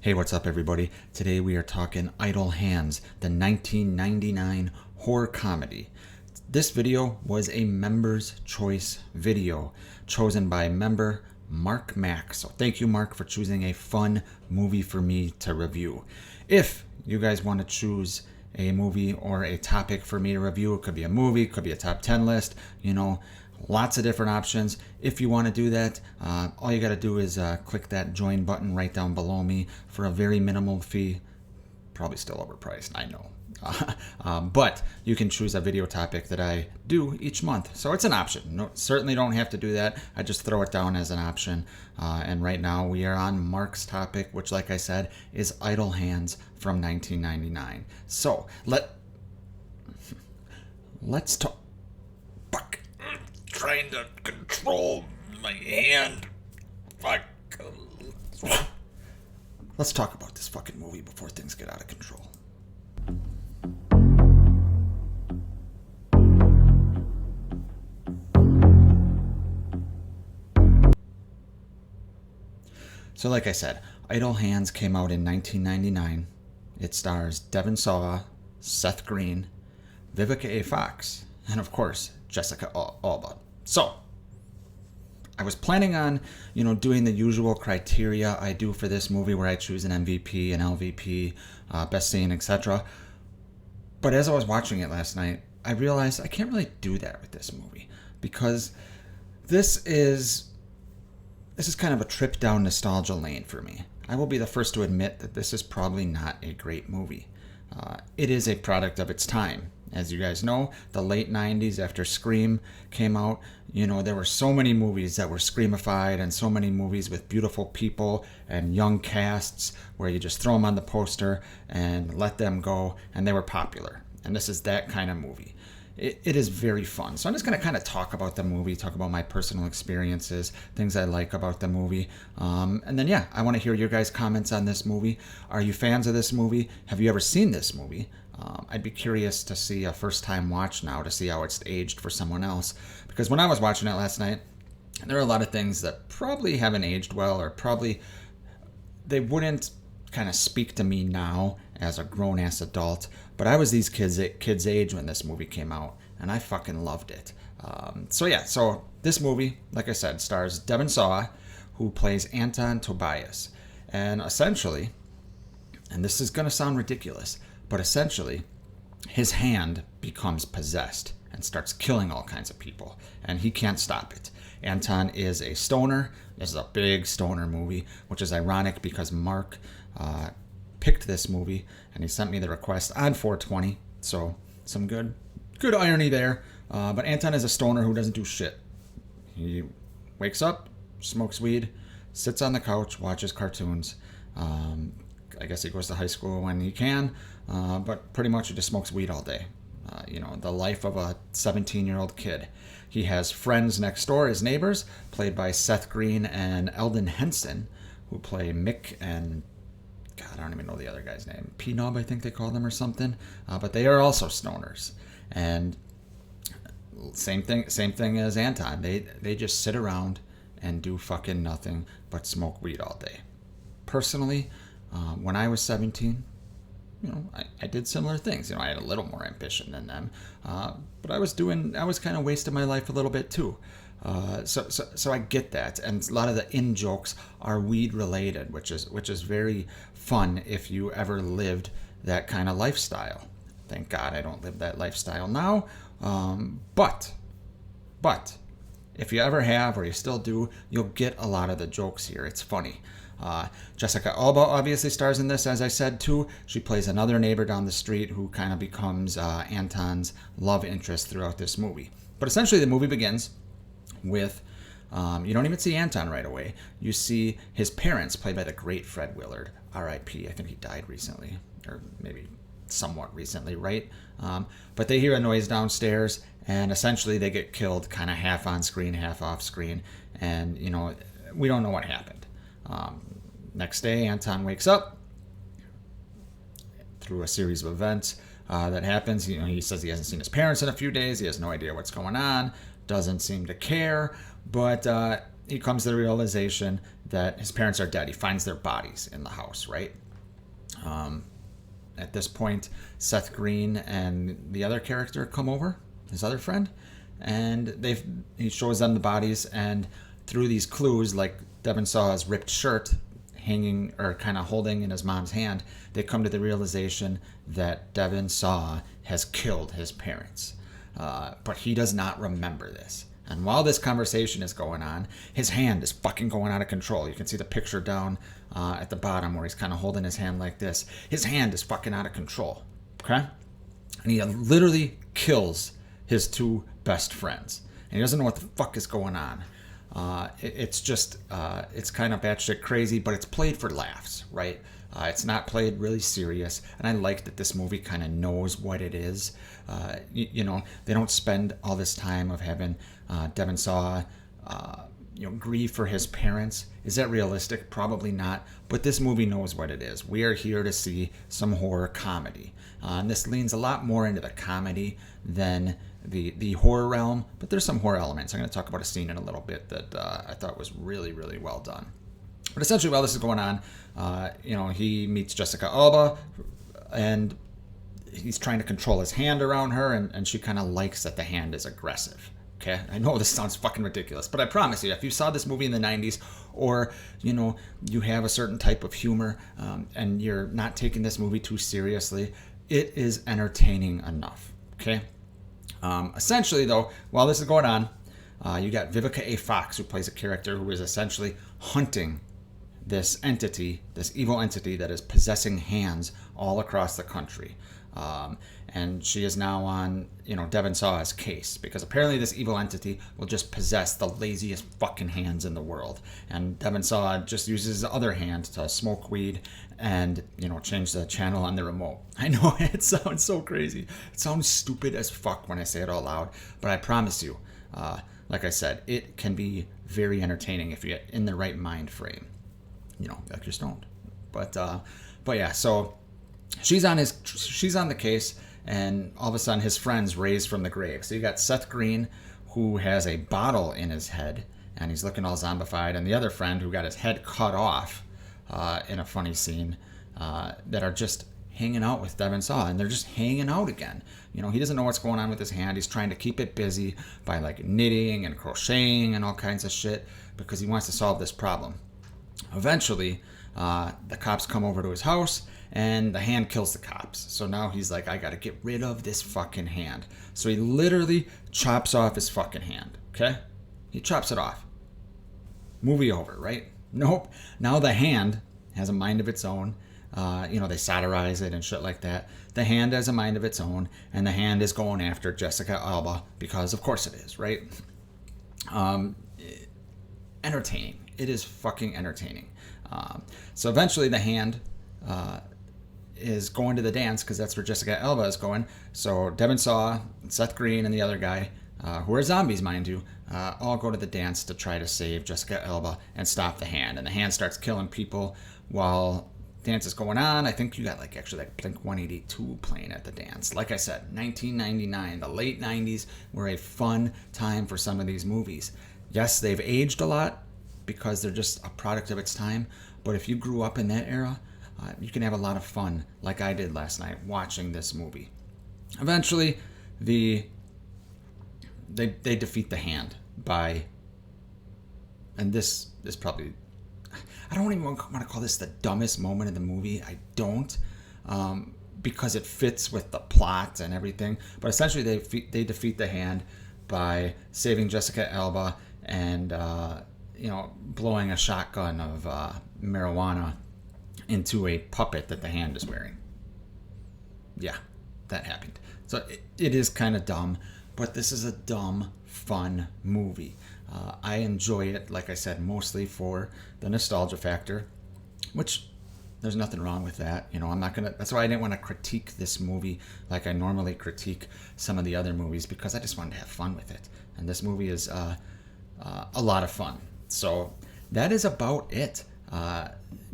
Hey, what's up, everybody? Today we are talking Idle Hands, the 1999 horror comedy. This video was a member's choice video chosen by member Mark Mack. So thank you, Mark, for choosing a fun movie for me to review. If you guys want to choose a movie or a topic for me to review, it could be a movie, it could be a top 10 list, lots of different options. If you want to do that, all you got to do is click that join button right down below me for a very minimal fee. Probably still overpriced, I know. But you can choose a video topic that I do each month. So it's an option. No, certainly don't have to do that. I just throw it down as an option. And right now we are on Mark's topic, which, like I said, is Idle Hands from 1999. So let's talk. Fuck. Trying to control my hand. Fuck. Let's talk about this fucking movie before things get out of control. So like I said, Idle Hands came out in 1999. It stars Devon, Sawa, Seth Green, Vivica A. Fox, and of course, Jessica Alba. So, I was planning on, doing the usual criteria I do for this movie where I choose an MVP, an LVP, best scene, etc. But as I was watching it last night, I realized I can't really do that with this movie because this is kind of a trip down nostalgia lane for me. I will be the first to admit that this is probably not a great movie. It is a product of its time. As you guys know, the late 90s after Scream came out, there were so many movies that were Screamified and so many movies with beautiful people and young casts where you just throw them on the poster and let them go, and they were popular. And this is that kind of movie. It is very fun. So I'm just going to kind of talk about the movie, talk about my personal experiences, things I like about the movie. And then, I want to hear your guys' comments on this movie. Are you fans of this movie? Have you ever seen this movie? I'd be curious to see a first-time watch now to see how it's aged for someone else. Because when I was watching it last night, there are a lot of things that probably haven't aged well, or probably they wouldn't kind of speak to me now as a grown-ass adult. But I was these kids' age when this movie came out, and I fucking loved it. So this movie, like I said, stars Devon Sawa, who plays Anton Tobias. And essentially, and this is going to sound ridiculous, but essentially, his hand becomes possessed and starts killing all kinds of people, and he can't stop it. Anton is a stoner. This is a big stoner movie, which is ironic because Mark picked this movie, and he sent me the request on 420, so some good irony there. But Anton is a stoner who doesn't do shit. He wakes up, smokes weed, sits on the couch, watches cartoons. I guess he goes to high school when he can, but pretty much he just smokes weed all day. The life of a 17-year-old kid. He has friends next door, his neighbors, played by Seth Green and Eldon Henson, who play Mick and, God, I don't even know the other guy's name. P-Nub, I think they call them, or something. But they are also stoners. And same thing as Anton. They just sit around and do fucking nothing but smoke weed all day. Personally, when I was 17, I did similar things. I had a little more ambition than them, but I was kind of wasting my life a little bit too. So I get that, and a lot of the in jokes are weed related, which is very fun if you ever lived that kind of lifestyle. Thank God I don't live that lifestyle now, but if you ever have or you still do, you'll get a lot of the jokes here. It's funny. Jessica Alba obviously stars in this, as I said, too. She plays another neighbor down the street who kind of becomes Anton's love interest throughout this movie. But essentially the movie begins with, you don't even see Anton right away. You see his parents, played by the great Fred Willard, R.I.P. I think he died recently, or maybe somewhat recently, right? But they hear a noise downstairs, and essentially they get killed kind of half on screen, half off screen, and, we don't know what happened. Next day, Anton wakes up through a series of events that happens. He says he hasn't seen his parents in a few days. He has no idea what's going on, doesn't seem to care. But he comes to the realization that his parents are dead. He finds their bodies in the house, right? At this point, Seth Green and the other character come over, his other friend, and he shows them the bodies, and through these clues, like Devon Saw's ripped shirt hanging or kind of holding in his mom's hand, they come to the realization that Devon Sawa has killed his parents. But he does not remember this. And while this conversation is going on, his hand is fucking going out of control. You can see the picture down at the bottom where he's kind of holding his hand like this. His hand is fucking out of control. Okay? And he literally kills his two best friends. And he doesn't know what the fuck is going on. It's kind of batshit crazy, but it's played for laughs, right? It's not played really serious, and I like that this movie kind of knows what it is. They don't spend all this time of having Devon Sawa, grieve for his parents. Is that realistic? Probably not. But this movie knows what it is. We are here to see some horror comedy, and this leans a lot more into the comedy than the horror realm. But there's some horror elements. I'm going to talk about a scene in a little bit that I thought was really, really well done. But essentially, while this is going on, he meets Jessica Alba, and he's trying to control his hand around her, and she kind of likes that the hand is aggressive. Okay, I know this sounds fucking ridiculous, but I promise you, if you saw this movie in the 90s, or, you have a certain type of humor, and you're not taking this movie too seriously, it is entertaining enough. Okay? Essentially, though, while this is going on, you got Vivica A. Fox, who plays a character who is essentially hunting this evil entity that is possessing hands all across the country. And she is now on, Devon Saw's case, because apparently this evil entity will just possess the laziest fucking hands in the world. And Devon Sawa just uses his other hand to smoke weed and, change the channel on the remote. I know it sounds so crazy. It sounds stupid as fuck when I say it out loud, but I promise you, like I said, it can be very entertaining if you get in the right mind frame. Like you're stoned. But yeah, so she's on the case, and all of a sudden his friend's raised from the grave. So you got Seth Green, who has a bottle in his head, and he's looking all zombified, and the other friend who got his head cut off in a funny scene, that are just hanging out with Devon Sawa, and they're just hanging out again. He doesn't know what's going on with his hand. He's trying to keep it busy by like knitting and crocheting and all kinds of shit because he wants to solve this problem. Eventually, the cops come over to his house, and the hand kills the cops. So now he's like, I gotta get rid of this fucking hand. So he literally chops off his fucking hand, okay? He chops it off. Movie over, right? Nope. Now the hand has a mind of its own. They solderize it and shit like that. The hand has a mind of its own, and the hand is going after Jessica Alba because, of course, it is, right? Entertaining. It is fucking entertaining. So eventually the hand is going to the dance because that's where Jessica Alba is going. So Devon Sawa, Seth Green, and the other guy, who are zombies, mind you, all go to the dance to try to save Jessica Alba and stop the hand. And the hand starts killing people while dance is going on. I think you got like Blink 182 playing at the dance. Like I said, 1999, the late 90s were a fun time for some of these movies. Yes, they've aged a lot because they're just a product of its time. But if you grew up in that era, you can have a lot of fun, like I did last night, watching this movie. Eventually, they defeat the hand by, and this is probably, I don't even want to call this the dumbest moment in the movie. I don't, because it fits with the plot and everything. But essentially, they defeat the hand by saving Jessica Alba and blowing a shotgun of marijuana into a puppet that the hand is wearing. Yeah, that happened. So it is kind of dumb, but this is a dumb, fun movie. I enjoy it, like I said, mostly for the nostalgia factor, which there's nothing wrong with that. I'm not gonna. That's why I didn't want to critique this movie like I normally critique some of the other movies, because I just wanted to have fun with it. And this movie is a lot of fun. So that is about it.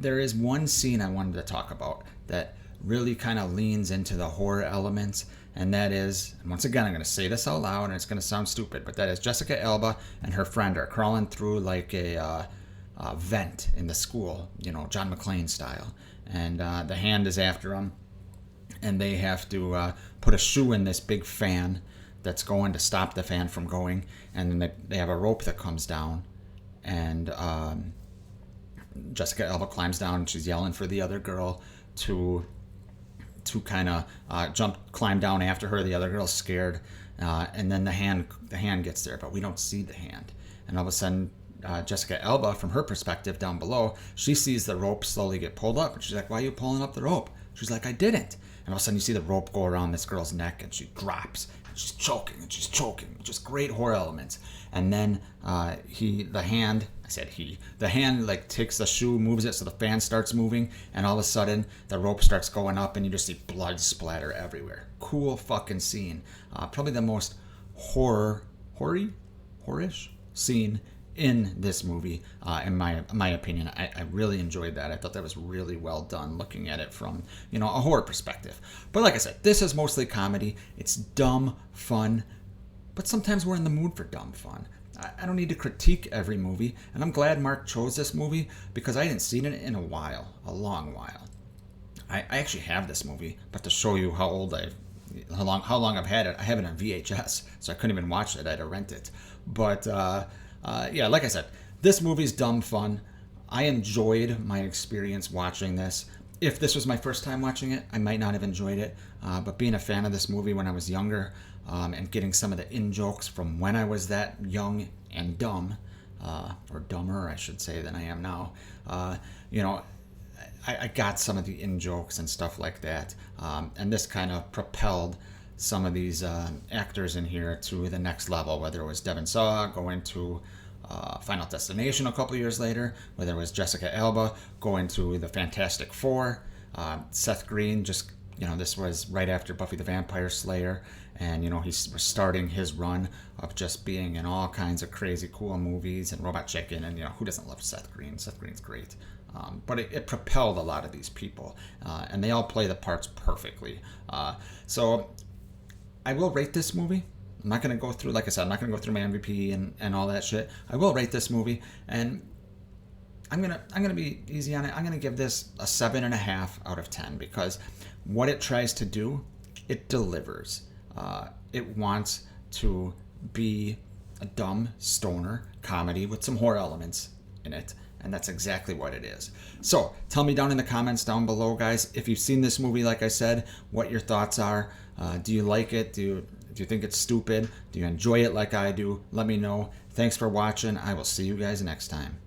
There is one scene I wanted to talk about that really kind of leans into the horror elements. And that is, and once again, I'm going to say this out loud and it's going to sound stupid, but that is Jessica Alba and her friend are crawling through like a vent in the school, John McClane style. And the Hand is after them. And they have to put a shoe in this big fan that's going to stop the fan from going. And then they have a rope that comes down. And Jessica Alba climbs down and she's yelling for the other girl to kind of climb down after her. The other girl's scared, and then the hand gets there, but we don't see the hand. And all of a sudden, Jessica Alba, from her perspective down below, she sees the rope slowly get pulled up, and she's like, "Why are you pulling up the rope?" She's like, "I didn't." And all of a sudden, you see the rope go around this girl's neck, and she drops, and she's choking, just great horror elements. And then the hand like takes the shoe, moves it so the fan starts moving, and all of a sudden the rope starts going up and you just see blood splatter everywhere. Cool fucking scene. Probably the most horrorish scene in this movie, in my opinion. I really enjoyed that. I thought that was really well done, looking at it from a horror perspective. But like I said, this is mostly comedy. It's dumb fun, but sometimes we're in the mood for dumb fun. I don't need to critique every movie, and I'm glad Mark chose this movie because I hadn't seen it in a long while. I actually have this movie, but to show you how long I've had it, I have it on VHS, so I couldn't even watch it. I had to rent it. But yeah, like I said, this movie's dumb fun. I enjoyed my experience watching this. If this was my first time watching it, I might not have enjoyed it. But being a fan of this movie when I was younger, and getting some of the in-jokes from when I was that young and dumb, or dumber, I should say, than I am now, I got some of the in-jokes and stuff like that. And this kind of propelled some of these actors in here to the next level, whether it was Devon Sawa going to Final Destination a couple years later, whether it was Jessica Alba going to the Fantastic Four, Seth Green just, this was right after Buffy the Vampire Slayer, and he's starting his run of just being in all kinds of crazy cool movies and Robot Chicken, and who doesn't love Seth Green? Seth Green's great. But it propelled a lot of these people, and they all play the parts perfectly. So I will rate this movie. I'm not going to go through, like I said, I'm not going to go through my MVP and all that shit. I will rate this movie, and I'm gonna be easy on it. I'm gonna give this a 7.5 out of 10 because what it tries to do, it delivers. It wants to be a dumb stoner comedy with some horror elements in it, and that's exactly what it is. So tell me down in the comments down below, guys, if you've seen this movie, like I said, what your thoughts are. Do you like it? Do you think it's stupid? Do you enjoy it like I do? Let me know. Thanks for watching. I will see you guys next time.